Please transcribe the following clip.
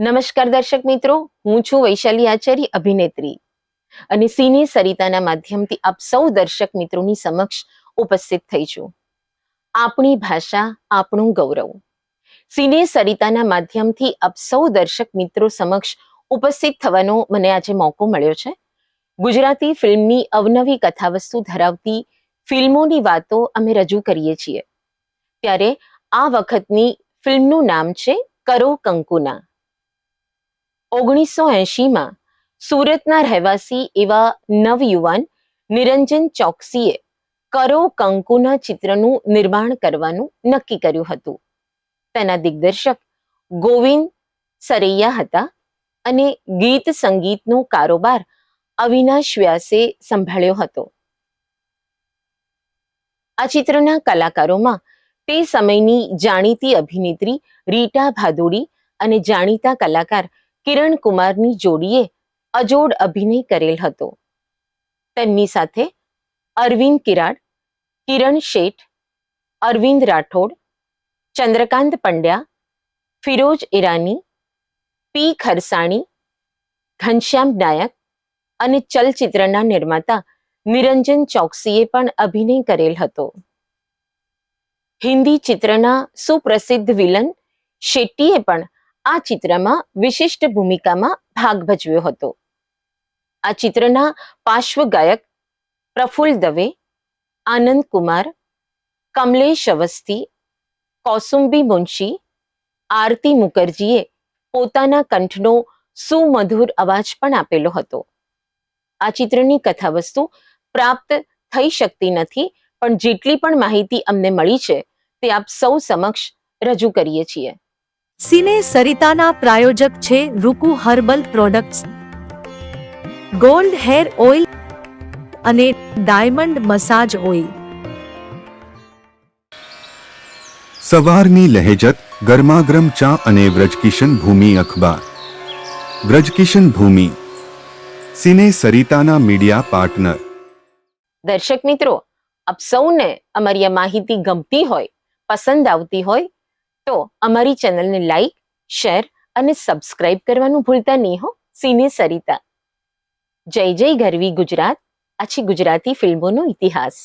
નમસ્કાર દર્શક મિત્રો, હું છું વૈશાલી આચાર્ય, અભિનેત્રી, અને સિને સરિતાના માધ્યમથી આપ સૌ દર્શક મિત્રોની સમક્ષ ઉપસ્થિત થઈ છું. આપણી ભાષા, આપણું ગૌરવ. સિને સરિતાના માધ્યમથી આપ સૌ દર્શક મિત્રો સમક્ષ ઉપસ્થિત થવાનો મને આજે મોકો મળ્યો છે. ગુજરાતી ફિલ્મની અવનવી કથાવસ્તુ ધરાવતી ફિલ્મોની વાતો અમે રજૂ કરીએ છીએ. ત્યારે આ વખતની ફિલ્મનું નામ છે કરો કંકુના. 1980માં સુરતના રહેવાસી એવા નવયુવાન નિરંજન ચોકસીએ કરો કંકુના ચિત્રનું નિર્માણ કરવાનું નક્કી કર્યું હતું. તેના દિગ્દર્શક ગોવિંદ સરૈયા હતા અને ગીત સંગીતનો કારોબાર અવિનાશ વ્યાસે સંભાળ્યો હતો. આ ચિત્રના કલાકારોમાં તે સમયની જાણીતી અભિનેત્રી રીટા ભાદુડી અને જાણીતા કલાકાર કિરણ કુમારની જોડીએ અજોડ અભિનય કરેલ હતો. તેમની સાથે અરવિંદ કિરાડ, કિરણ શેઠ, અરવિંદ રાઠોડ, ચંદ્રકાંત પંડ્યા, ફિરોજ ઈરાની, પી ખરસાણી, ઘનશ્યામ નાયક અને ચલચિત્રના નિર્માતા નિરંજન ચોકસીએ પણ અભિનય કરેલ હતો. હિન્દી ચિત્રના સુપ્રસિદ્ધ વિલન શેટ્ટીએ પણ આ ચિત્રમાં વિશિષ્ટ ભૂમિકામાં ભાગ ભજવ્યો હતો. આ ચિત્રના પાર્શ્વ ગાયક પ્રફુલ્લ દવે, આનંદ કુમાર, કમલેશ અવસ્થી, કૌસુંબી મુનશી, આરતી મુખર્જીએ પોતાના કંઠનો સુમધુર અવાજ પણ આપેલો હતો. આ ચિત્રની કથાવસ્તુ પ્રાપ્ત થઈ શકતી નથી, પણ જેટલી પણ માહિતી અમને મળી છે તે આપ સૌ સમક્ષ રજૂ કરીએ છીએ. સિને સરિતાના પ્રાયોજક છે Ruku herbal products, gold hair oil અને ડાયમંડ મસાજ ઓઇલ. સવારની લહેજત, ગરમાગરમ ચા અને વ્રજકિશન ભૂમિ અખબાર. વ્રજકિશન ભૂમિ, સિને સરિતાના મીડિયા પાર્ટનર. દર્શક મિત્રો, આપ સૌને અમારી આ માહિતી ગમતી હોય, પસંદ આવતી હોય તો અમારી ચેનલને લાઈક, શેર અને સબસ્ક્રાઇબ કરવાનું ભૂલતા નહીં હો. સિને સરિતા. જય જય ગરવી ગુજરાત. આ છે ગુજરાતી ફિલ્મોનો ઇતિહાસ.